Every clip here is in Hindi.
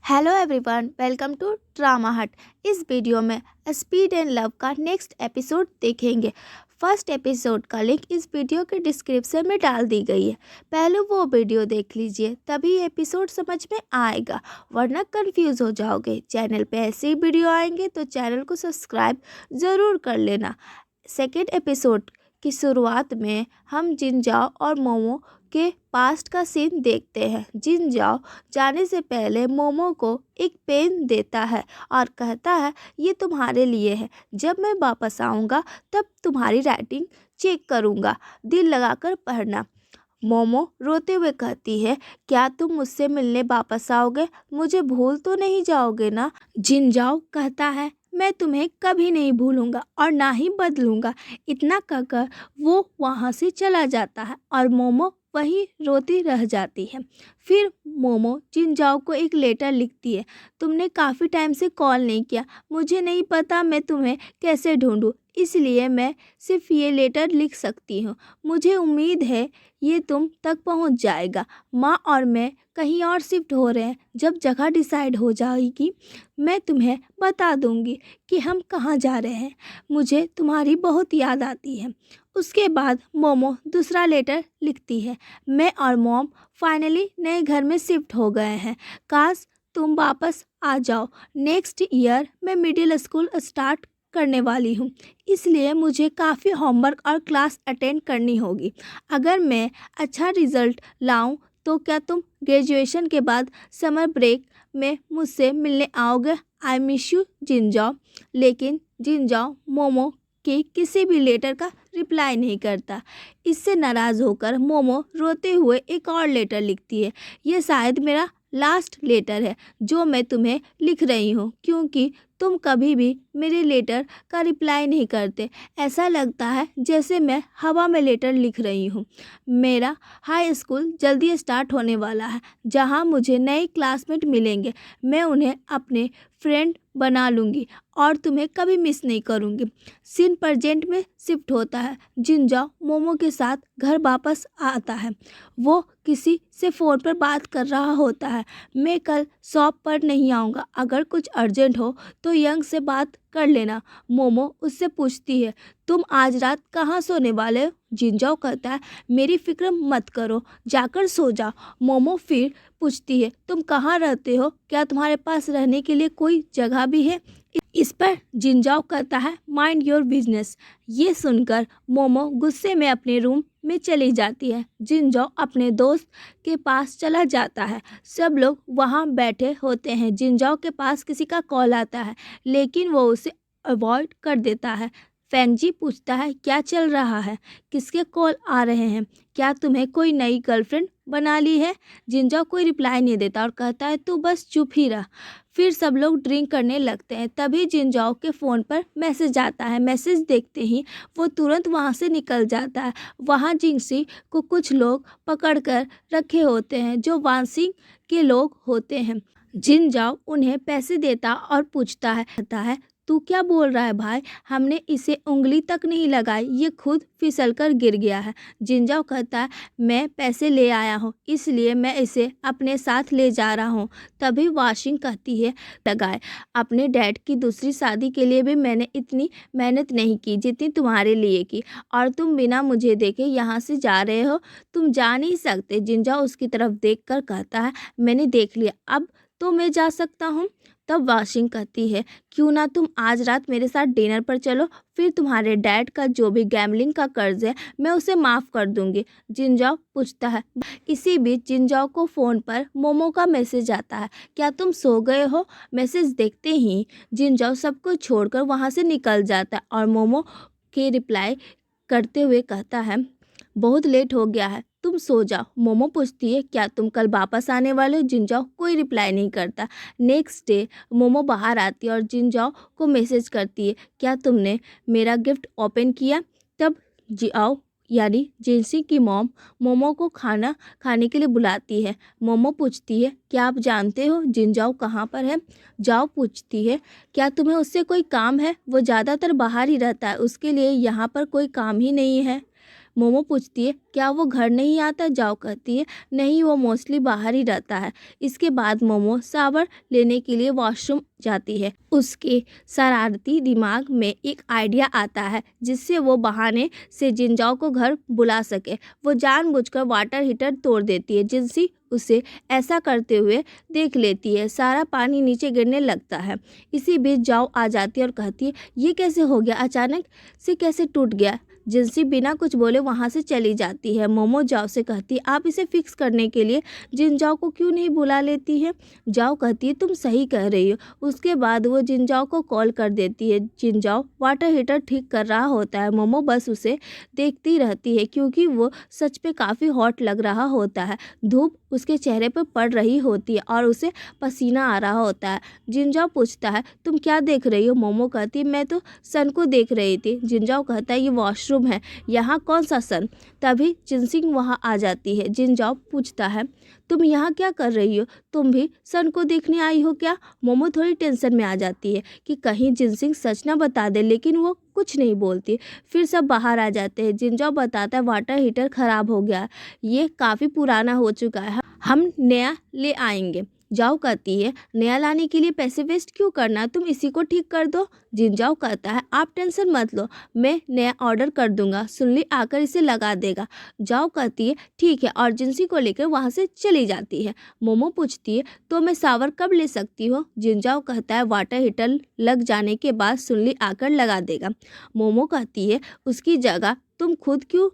Hello everyone, welcome to Drama Hut. इस वीडियो में स्पीड एंड लव का नेक्स्ट एपिसोड देखेंगे। फर्स्ट एपिसोड का लिंक इस वीडियो के डिस्क्रिप्शन में डाल दी गई है। पहले वो वीडियो देख लीजिए, तभी एपिसोड समझ में आएगा, वरना कंफ्यूज हो जाओगे। चैनल पे ऐसे ही वीडियो आएंगे तो चैनल को सब्सक्राइब ज़रूर कर लेना। सेकेंड एपिसोड की शुरुआत में हम जिनजाओ और मोमो के पास्ट का सीन देखते हैं। जिनजाओ जाने से पहले मोमो को एक पेन देता है और कहता है, ये तुम्हारे लिए है, जब मैं वापस आऊँगा तब तुम्हारी राइटिंग चेक करूँगा, दिल लगाकर पढ़ना। मोमो रोते हुए कहती है, क्या तुम मुझसे मिलने वापस आओगे? मुझे भूल तो नहीं जाओगे ना? जिनजाओ कहता है, मैं तुम्हें कभी नहीं भूलूंगा और ना ही बदलूंगा। इतना कहकर वो वहाँ से चला जाता है और मोमो वहीं रोती रह जाती है। फिर मोमो जिनजाओ को एक लेटर लिखती है, तुमने काफ़ी टाइम से कॉल नहीं किया, मुझे नहीं पता मैं तुम्हें कैसे ढूंढूं, इसलिए मैं सिर्फ ये लेटर लिख सकती हूँ। मुझे उम्मीद है ये तुम तक पहुँच जाएगा। माँ और मैं कहीं और शिफ्ट हो रहे हैं। जब जगह डिसाइड हो जाएगी मैं तुम्हें बता दूंगी कि हम कहाँ जा रहे हैं। मुझे तुम्हारी बहुत याद आती है। उसके बाद मोमो दूसरा लेटर लिखती है, मैं और मॉम फाइनली नए घर में शिफ्ट हो गए हैं। काश तुम वापस आ जाओ। नेक्स्ट ईयर मैं मिडिल स्कूल स्टार्ट करने वाली हूँ, इसलिए मुझे काफ़ी होमवर्क और क्लास अटेंड करनी होगी। अगर मैं अच्छा रिजल्ट लाऊं तो क्या तुम ग्रेजुएशन के बाद समर ब्रेक में मुझसे मिलने आओगे? आई मिस यू जिनजाओ। लेकिन जिनजाओ मोमो के किसी भी लेटर का रिप्लाई नहीं करता। इससे नाराज़ होकर मोमो रोते हुए एक और लेटर लिखती है, ये शायद मेरा लास्ट लेटर है जो मैं तुम्हें लिख रही हूँ, क्योंकि तुम कभी भी मेरे लेटर का रिप्लाई नहीं करते। ऐसा लगता है जैसे मैं हवा में लेटर लिख रही हूँ। मेरा हाई स्कूल जल्दी स्टार्ट होने वाला है, जहाँ मुझे नए क्लासमेट मिलेंगे। मैं उन्हें अपने फ्रेंड बना लूँगी और तुम्हें कभी मिस नहीं करूँगी। सीन प्रेजेंट में शिफ्ट होता है। जिनजाओ मोमो के साथ घर वापस आता है। वो किसी से फ़ोन पर बात कर रहा होता है। मैं कल शॉप पर नहीं आऊँगा, अगर कुछ अर्जेंट हो तो यंग से बात कर लेना। मोमो उससे पूछती है, तुम आज रात कहाँ सोने वाले हो? जिनजाओ कहता है, मेरी फिक्र मत करो, जाकर सो जाओ। मोमो फिर पूछती है, तुम कहाँ रहते हो? क्या तुम्हारे पास रहने के लिए कोई जगह भी है? इस पर जिनजाओ कहता है, माइंड योर बिजनेस। ये सुनकर मोमो गुस्से में अपने रूम में चली जाती है। जिनजाओ अपने दोस्त के पास चला जाता है। सब लोग वहाँ बैठे होते हैं। जिनजाओ के पास किसी का कॉल आता है, लेकिन वो उसे अवॉइड कर देता है। फेंगजी पूछता है, क्या चल रहा है? किसके कॉल आ रहे हैं? क्या तुम्हें कोई नई गर्लफ्रेंड बना ली है? जिनजाओ कोई रिप्लाई नहीं देता और कहता है, तू बस चुप ही रह। फिर सब लोग ड्रिंक करने लगते हैं। तभी जिनजाओ के फ़ोन पर मैसेज आता है। मैसेज देखते ही वो तुरंत वहाँ से निकल जाता है। वहाँ जिंगसी को कुछ लोग पकड़ कर रखे होते हैं जो वांसी के लोग होते हैं। जिनजाओ उन्हें पैसे देता और पूछता है, कहता है, तू क्या बोल रहा है भाई? हमने इसे उंगली तक नहीं लगाई, ये खुद फिसल कर गिर गया है। जिनजाओ कहता है, मैं पैसे ले आया हूँ, इसलिए मैं इसे अपने साथ ले जा रहा हूँ। तभी वाशिंग कहती है, लगाए अपने डैड की दूसरी शादी के लिए भी मैंने इतनी मेहनत नहीं की जितनी तुम्हारे लिए की, और तुम बिना मुझे देखे यहाँ से जा रहे हो, तुम जा नहीं सकते। जिनजाओ उसकी तरफ देखकर कहता है, मैंने देख लिया, अब तो मैं जा सकता हूँ। तब वाशिंग कहती है, क्यों ना तुम आज रात मेरे साथ डिनर पर चलो, फिर तुम्हारे डैड का जो भी गैम्बलिंग का कर्ज है मैं उसे माफ़ कर दूंगी। जिनजाओ पूछता है। इसी बीच जिनजाओ को फ़ोन पर मोमो का मैसेज आता है, क्या तुम सो गए हो? मैसेज देखते ही जिनजाओ सब कुछ छोड़कर वहाँ से निकल जाता है और मोमो के रिप्लाई करते हुए कहता है, बहुत लेट हो गया है, तुम सो जाओ। मोमो पूछती है, क्या तुम कल वापस आने वाले हो? जिनजाओ कोई रिप्लाई नहीं करता। नेक्स्ट डे मोमो बाहर आती है और जिनजाओ को मैसेज करती है, क्या तुमने मेरा गिफ्ट ओपन किया? तब जियाओ यानी जिनसी की मॉम मोमो को खाना खाने के लिए बुलाती है। मोमो पूछती है, क्या आप जानते हो जिनजाओ कहाँ पर है? जाओ पूछती है, क्या तुम्हें उससे कोई काम है? वो ज़्यादातर बाहर ही रहता है, उसके लिए यहाँ पर कोई काम ही नहीं है। मोमो पूछती है क्या वो घर नहीं आता। जाओ कहती है नहीं, वो मोस्टली बाहर ही रहता है। इसके बाद मोमो शावर लेने के लिए वॉशरूम जाती है। उसके शरारती दिमाग में एक आइडिया आता है जिससे वो बहाने से जिनजाओ को घर बुला सके। वो जानबूझकर वाटर हीटर तोड़ देती है। जिनसी उसे ऐसा करते हुए देख लेती है। सारा पानी नीचे गिरने लगता है। इसी बीच जाओ आ जाती है और कहती है ये कैसे हो गया, अचानक से कैसे टूट गया। जिनसी बिना कुछ बोले वहाँ से चली जाती है। मोमो जाओ से कहती है आप इसे फिक्स करने के लिए जिनजाओ को क्यों नहीं बुला लेती है। जाओ कहती है तुम सही कह रही हो। उसके बाद वो जिनजाओ को कॉल कर देती है। जिनजाओ वाटर हीटर ठीक कर रहा होता है। मोमो बस उसे देखती रहती है क्योंकि वो सच में काफ़ी हॉट लग रहा होता है। धूप उसके चेहरे पर पड़ रही होती है और उसे पसीना आ रहा होता है। जिनजाओ पूछता है तुम क्या देख रही हो। मोमो कहती है मैं तो सन को देख रही थी। जिनजाओ कहता है ये वॉशरूम है, यहाँ कौन सा सन। तभी जिनसिंग वहाँ आ जाती है। जिनजाओ पूछता है तुम यहाँ क्या कर रही हो, तुम भी सन को देखने आई हो क्या। मोमो थोड़ी टेंशन में आ जाती है कि कहीं जिनसिंग सच ना बता दे, लेकिन वो कुछ नहीं बोलती। फिर सब बाहर आ जाते हैं। जिनजाओ बताता है वाटर हीटर ख़राब हो गया, ये काफ़ी पुराना हो चुका है, हम नया ले आएंगे। जाओ कहती है नया लाने के लिए पैसे वेस्ट क्यों करना, तुम इसी को ठीक कर दो। जिनजाओ कहता है आप टेंशन मत लो, मैं नया ऑर्डर कर दूंगा, सुनली आकर इसे लगा देगा। जाओ कहती है ठीक है और जिनसी को लेकर वहाँ से चली जाती है। मोमो पूछती है तो मैं शावर कब ले सकती हूँ। जिनजाओ कहता है वाटर हीटर लग जाने के बाद सुनली आकर लगा देगा। मोमो कहती है उसकी जगह तुम खुद क्यों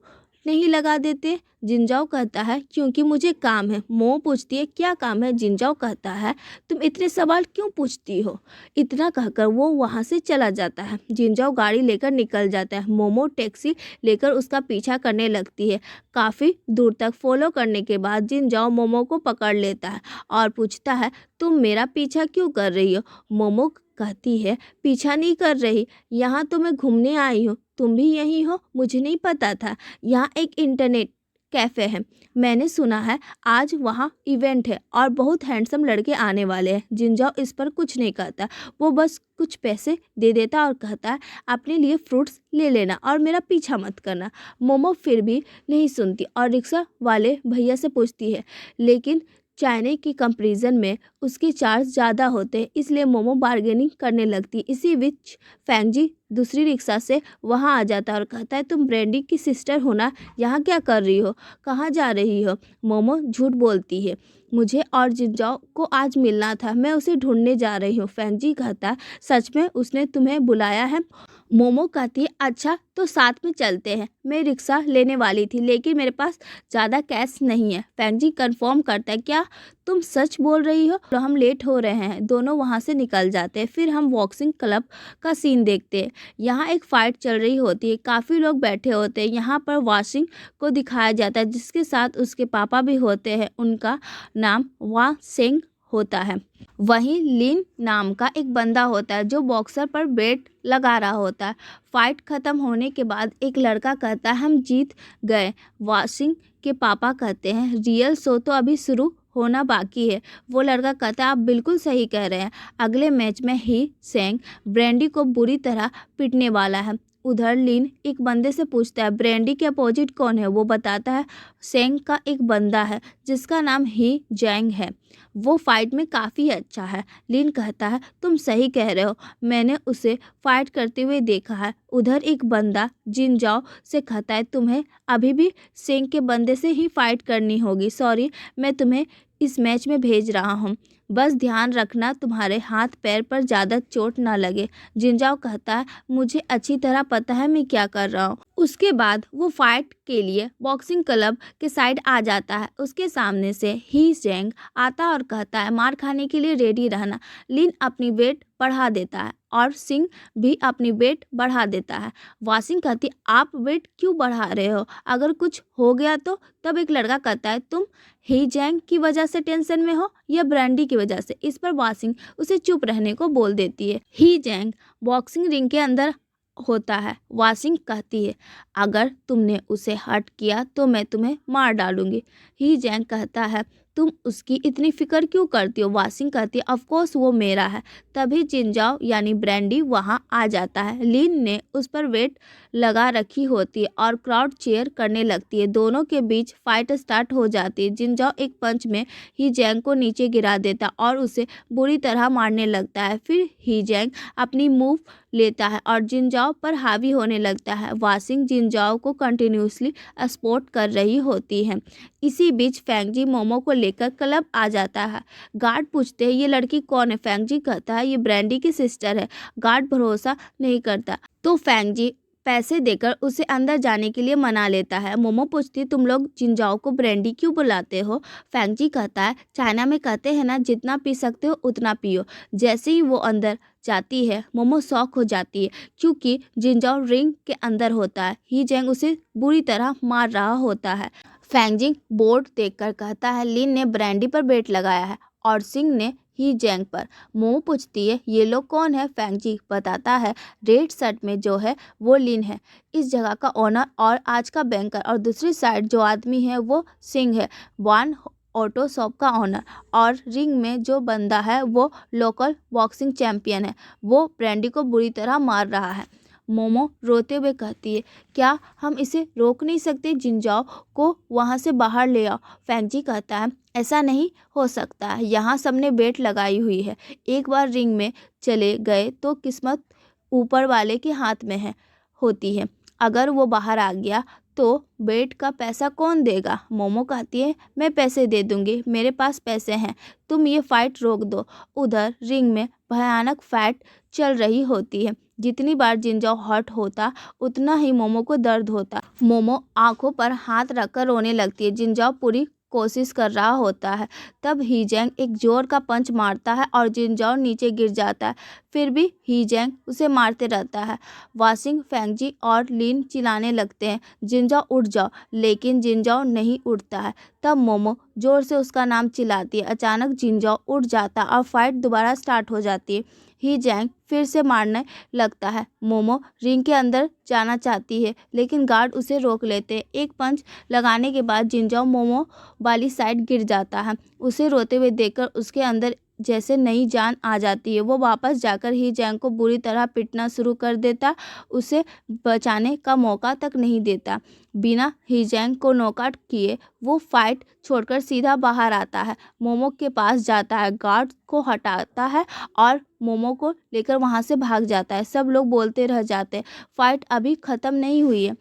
नहीं लगा देते। जिनजाओ कहता है क्योंकि मुझे काम है। मोमो पूछती है क्या काम है। जिनजाओ कहता है तुम इतने सवाल क्यों पूछती हो। इतना कहकर वो वहाँ से चला जाता है। जिनजाओ गाड़ी लेकर निकल जाता है। मोमो टैक्सी लेकर उसका पीछा करने लगती है। काफ़ी दूर तक फॉलो करने के बाद जिनजाओ मोमो को पकड़ लेता है और पूछता है तुम मेरा पीछा क्यों कर रही हो। मोमो कहती है पीछा नहीं कर रही, यहाँ तो मैं घूमने आई हूँ, तुम भी यहीं हो, मुझे नहीं पता था। यहाँ एक इंटरनेट कैफ़े है, मैंने सुना है आज वहाँ इवेंट है और बहुत हैंडसम लड़के आने वाले हैं। जिनजाओ इस पर कुछ नहीं कहता, वो बस कुछ पैसे दे देता और कहता है अपने लिए फ्रूट्स ले लेना और मेरा पीछा मत करना। मोमो फिर भी नहीं सुनती और रिक्शा वाले भैया से पूछती है, लेकिन चाइना की कंपैरिजन में उसके चार्ज ज़्यादा होते हैं, इसलिए मोमो बार्गेनिंग करने लगती है। इसी बीच फैंगजी दूसरी रिक्शा से वहाँ आ जाता है और कहता है तुम ब्रेंडी की सिस्टर हो ना, यहाँ क्या कर रही हो, कहाँ जा रही हो। मोमो झूठ बोलती है, मुझे और जिनजाओ को आज मिलना था, मैं उसे ढूंढने जा रही हूँ। फैंगजी कहता है सच में उसने तुम्हें बुलाया है। मोमो कहती है अच्छा तो साथ में चलते हैं, मैं रिक्शा लेने वाली थी लेकिन मेरे पास ज़्यादा कैश नहीं है। फैंगजी कंफर्म करता है क्या तुम सच बोल रही हो, तो हम लेट हो रहे हैं। दोनों वहाँ से निकल जाते हैं। फिर हम बॉक्सिंग क्लब का सीन देखते हैं। यहाँ एक फ़ाइट चल रही होती है, काफ़ी लोग बैठे होते हैं। यहाँ पर वाशिंग को दिखाया जाता है जिसके साथ उसके पापा भी होते हैं, उनका नाम वा सेंग होता है। वहीं लिन नाम का एक बंदा होता है जो बॉक्सर पर बेट लगा रहा होता है। फाइट ख़त्म होने के बाद एक लड़का कहता है हम जीत गए। वाशिंग के पापा कहते हैं रियल शो तो अभी शुरू होना बाकी है। वो लड़का कहता है आप बिल्कुल सही कह रहे हैं, अगले मैच में ही सेंग ब्रेंडी को बुरी तरह पीटने वाला है। उधर लिन एक बंदे से पूछता है ब्रेंडी के अपोजिट कौन है। वो बताता है सेंग का एक बंदा है जिसका नाम ही जैंग है, वो फाइट में काफ़ी अच्छा है। लिन कहता है तुम सही कह रहे हो, मैंने उसे फाइट करते हुए देखा है। उधर एक बंदा जिनजाओ से कहता है तुम्हें अभी भी सेंग के बंदे से ही फाइट करनी होगी, सॉरी मैं तुम्हें इस मैच में भेज रहा हूँ, बस ध्यान रखना तुम्हारे हाथ पैर पर ज़्यादा चोट ना लगे। जिनजाओ कहता है मुझे अच्छी तरह पता है मैं क्या कर रहा हूँ। उसके बाद वो फाइट के लिए बॉक्सिंग क्लब के साइड आ जाता है। उसके सामने से ही जेंग आता और कहता है मार खाने के लिए रेडी रहना। लिन अपनी वेट बढ़ा देता है और सिंह भी अपनी वेट बढ़ा देता है। वाशिंग कहती आप वेट क्यों बढ़ा रहे हो, अगर कुछ हो गया तो। तब एक लड़का कहता है तुम ही जैंग की वजह से टेंशन में हो या ब्रांडी की वजह से। इस पर वाशिंग उसे चुप रहने को बोल देती है। ही जैंग बॉक्सिंग रिंग के अंदर होता है। वाशिंग कहती है अगर तुमने उसे हर्ट किया तो मैं तुम्हें मार डालूंगी। ही जैंग कहता है तुम उसकी इतनी फिक्र क्यों करती हो? वासिंग कहती है ऑफ कोर्स वो मेरा है। तभी जिनजाओ यानी ब्रैंडी वहाँ आ जाता है। लिन ने उस पर वेट लगा रखी होती है और क्राउड चीयर करने लगती है। दोनों के बीच फाइट स्टार्ट हो जाती है। जिनजाओ एक पंच में ही जैंग को नीचे गिरा देता और उसे बुरी तरह मारने लगता है। फिर ही जैंग अपनी मूव लेता है और जिनजाओ पर हावी होने लगता है। वासिंग जिनजाओ को कंटिन्यूसली सपोर्ट कर रही होती है। इसी बीच फेंगजी मोमो को लेकर क्लब आ जाता है। गार्ड पूछते हैं ये लड़की कौन है? फेंगजी कहता है ये ब्रैंडी की सिस्टर है। गार्ड भरोसा नहीं करता तो फेंगजी पैसे देकर उसे अंदर जाने के लिए मना लेता है। मोमो पूछती तुम लोग जिनजाओ को ब्रैंडी क्यों बुलाते हो? फेंगजी कहता है चाइना में कहते हैं ना जितना पी सकते हो उतना पियो। जैसे ही वो अंदर जाती है मोमो शॉक हो जाती है क्योंकि जिनजाओ रिंग के अंदर होता है। ही जैंग उसे बुरी तरह मार रहा होता है। फेंगजिंग बोर्ड देखकर कहता है लिन ने ब्रैंडी पर बेट लगाया है और सिंह ने ही जैंग पर। मोमो पूछती है ये लोग कौन है? फेंगजी बताता है रेड शर्ट में जो है वो लिन है, इस जगह का ओनर और आज का बैंकर, और दूसरी साइड जो आदमी है वो सिंह है, वन ऑटो शॉप का ओनर, और रिंग में जो बंदा है वो लोकल बॉक्सिंग चैंपियन है। वो ब्रैंडी को बुरी तरह मार रहा है। मोमो रोते हुए कहती है क्या हम इसे रोक नहीं सकते? जिनजाओ को वहाँ से बाहर ले आओ। फेंगजी कहता है ऐसा नहीं हो सकता है, यहाँ सबने बेट लगाई हुई है। एक बार रिंग में चले गए तो किस्मत ऊपर वाले के हाथ में है होती है। अगर वो बाहर आ गया तो बेट का पैसा कौन देगा? मोमो कहती है मैं पैसे दे दूंगी, मेरे पास पैसे हैं, तुम ये फाइट रोक दो। उधर रिंग में भयानक फाइट चल रही होती है। जितनी बार जिनजाओ हर्ट होता उतना ही मोमो को दर्द होता। मोमो आंखों पर हाथ रखकर रोने लगती है। जिनजाओ पूरी कोशिश कर रहा होता है। तब ही जैंग एक जोर का पंच मारता है और जिनजाओ नीचे गिर जाता है। फिर भी ही जैंग उसे मारते रहता है। वासिंग फेंगजी और लिन चिल्लाने लगते हैं जिनजाओ उठ जाओ, लेकिन जिनजाओ नहीं उठता है। तब मोमो जोर से उसका नाम चिल्लाती है। अचानक जिनजाओ उठ जाता और फाइट दोबारा स्टार्ट हो जाती है। ही जैंग फिर से मारने लगता है। मोमो रिंग के अंदर जाना चाहती है लेकिन गार्ड उसे रोक लेते हैं। एक पंच लगाने के बाद जिनजाओ मोमो वाली साइड गिर जाता है। उसे रोते हुए देखकर उसके अंदर जैसे नई जान आ जाती है। वो वापस जाकर ही जैंग को बुरी तरह पीटना शुरू कर देता, उसे बचाने का मौका तक नहीं देता। बिना ही जैंग को नॉकआउट किए वो फाइट छोड़कर सीधा बाहर आता है। मोमो के पास जाता है, गार्ड को हटाता है और मोमो को लेकर वहाँ से भाग जाता है। सब लोग बोलते रह जाते हैं फाइट अभी ख़त्म नहीं हुई है।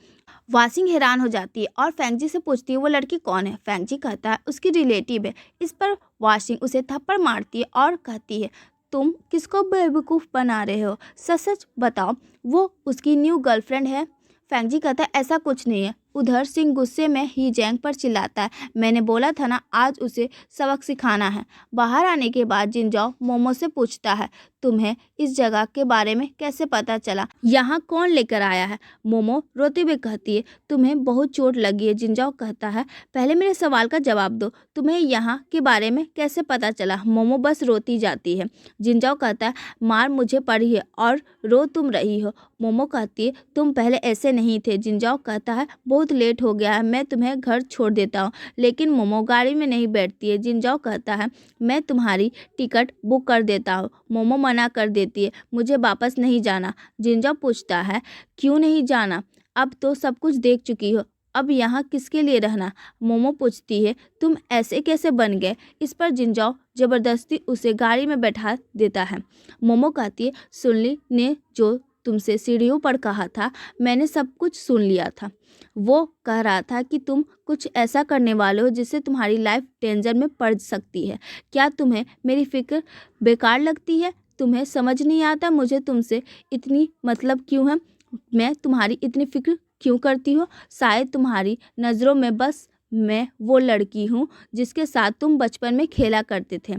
वासिंग हैरान हो जाती है और फेंगजी से पूछती है वो लड़की कौन है? फेंगजी कहता है उसकी रिलेटिव है। इस पर वासिंग उसे थप्पड़ मारती है और कहती है तुम किसको बेवकूफ़ बना रहे हो? सच सच बताओ वो उसकी न्यू गर्लफ्रेंड है? फेंगजी कहता है ऐसा कुछ नहीं है। उधर सिंह गुस्से में ही जैंग पर चिल्लाता है मैंने बोला था ना आज उसे सबक सिखाना है। बाहर आने के बाद जिनजाओ मोमो से पूछता है तुम्हें इस जगह के बारे में कैसे पता चला? यहाँ कौन लेकर आया है? मोमो रोते हुए कहती है तुम्हें बहुत चोट लगी है। जिनजाओ कहता है पहले मेरे सवाल का जवाब दो, तुम्हें यहाँ के बारे में कैसे पता चला? मोमो बस रोती जाती है। जिनजाओ कहता है मार मुझे पड़ी है और रो तुम रही हो। मोमो कहती है तुम पहले ऐसे नहीं थे। जिनजाओ कहता है बहुत लेट हो गया है, मैं तुम्हें घर छोड़ देता हूँ। लेकिन मोमो गाड़ी में नहीं बैठती है। जिनजाओ कहता है मैं तुम्हारी टिकट बुक कर देता हूँ। मोमो मना कर देती है मुझे वापस नहीं जाना। जिनजाओ पूछता है क्यों नहीं जाना? अब तो सब कुछ देख चुकी हो, अब यहाँ किसके लिए रहना? मोमो पूछती है तुम ऐसे कैसे बन गए? इस पर जिनजाओ ज़बरदस्ती उसे गाड़ी में बैठा देता है। मोमो कहती है सुनली ने जो तुमसे सीढ़ियों पर कहा था मैंने सब कुछ सुन लिया था। वो कह रहा था कि तुम कुछ ऐसा करने वाले हो जिससे तुम्हारी लाइफ डेंजर में पड़ सकती है। क्या तुम्हें मेरी फिक्र बेकार लगती है? तुम्हें समझ नहीं आता मुझे तुमसे इतनी मतलब क्यों है? मैं तुम्हारी इतनी फिक्र क्यों करती हूँ? शायद तुम्हारी नज़रों में बस मैं वो लड़की हूँ जिसके साथ तुम बचपन में खेला करते थे।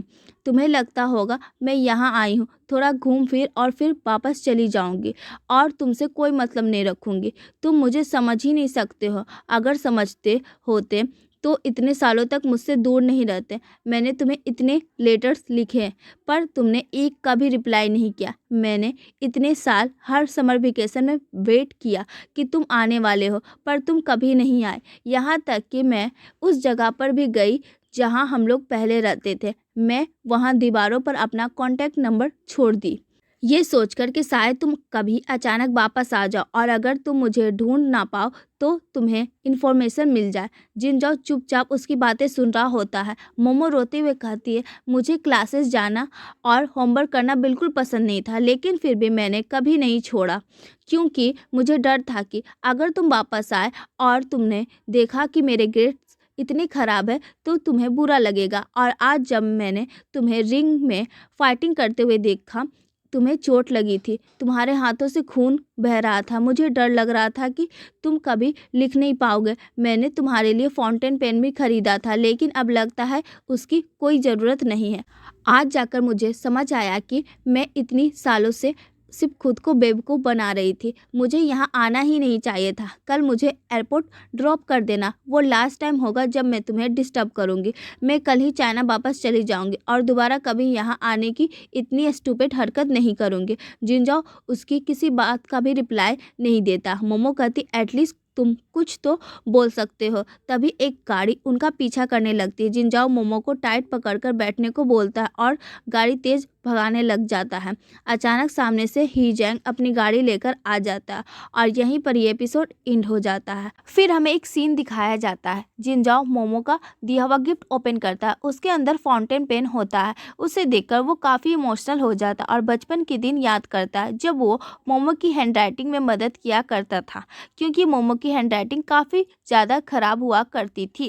तुम्हें लगता होगा मैं यहाँ आई हूँ थोड़ा घूम फिर और फिर वापस चली जाऊँगी और तुमसे कोई मतलब नहीं रखूँगी। तुम मुझे समझ ही नहीं सकते हो। अगर समझते होते तो इतने सालों तक मुझसे दूर नहीं रहते। मैंने तुम्हें इतने लेटर्स लिखे पर तुमने एक का भी रिप्लाई नहीं किया। मैंने इतने साल हर समर वेकेशन में वेट किया कि तुम आने वाले हो पर तुम कभी नहीं आए। यहाँ तक कि मैं उस जगह पर भी गई जहाँ हम लोग पहले रहते थे। मैं वहाँ दीवारों पर अपना कॉन्टैक्ट नंबर छोड़ दी, ये सोचकर कि शायद तुम कभी अचानक वापस आ जाओ और अगर तुम मुझे ढूंढ ना पाओ तो तुम्हें इन्फॉर्मेशन मिल जाए। जिनजाओ चुपचाप उसकी बातें सुन रहा होता है। मोमो रोते हुए कहती है, मुझे क्लासेस जाना और होमवर्क करना बिल्कुल पसंद नहीं था, लेकिन फिर भी मैंने कभी नहीं छोड़ा, क्योंकि मुझे डर था कि अगर तुम वापस आए और तुमने देखा कि मेरे ग्रेड्स इतने ख़राब है तो तुम्हें बुरा लगेगा। और आज जब मैंने तुम्हें रिंग में फाइटिंग करते हुए देखा, तुम्हें चोट लगी थी, तुम्हारे हाथों से खून बह रहा था, मुझे डर लग रहा था कि तुम कभी लिख नहीं पाओगे। मैंने तुम्हारे लिए फाउंटेन पेन भी खरीदा था, लेकिन अब लगता है उसकी कोई ज़रूरत नहीं है। आज जाकर मुझे समझ आया कि मैं इतनी सालों से सिर्फ खुद को बेवकूफ़ बना रही थी। मुझे यहाँ आना ही नहीं चाहिए था। कल मुझे एयरपोर्ट ड्रॉप कर देना, वो लास्ट टाइम होगा जब मैं तुम्हें डिस्टर्ब करूँगी। मैं कल ही चाइना वापस चली जाऊँगी और दोबारा कभी यहाँ आने की इतनी स्टूपिड हरकत नहीं करूँगी। जिनजाओ उसकी किसी बात का भी रिप्लाई नहीं देता। मोमो कहती, एटलीस्ट तुम कुछ तो बोल सकते हो। तभी एक गाड़ी उनका पीछा करने लगती है। जिनजाओ मोमो को टाइट पकड़कर बैठने को बोलता है और गाड़ी तेज भगाने लग जाता है। अचानक सामने से ही जैंग अपनी गाड़ी लेकर आ जाता है और यहीं पर ये एपिसोड एंड हो जाता है। फिर हमें एक सीन दिखाया जाता है। जिनजाओ मोमो का दिया हुआ गिफ्ट ओपन करता है, उसके अंदर फाउंटेन पेन होता है। उसे देखकर वो काफ़ी इमोशनल हो जाता है और बचपन के दिन याद करता है जब वो मोमो की हैंडराइटिंग में मदद किया करता था, क्योंकि मोमो की हैंडराइटिंग काफ़ी ज़्यादा ख़राब हुआ करती थी।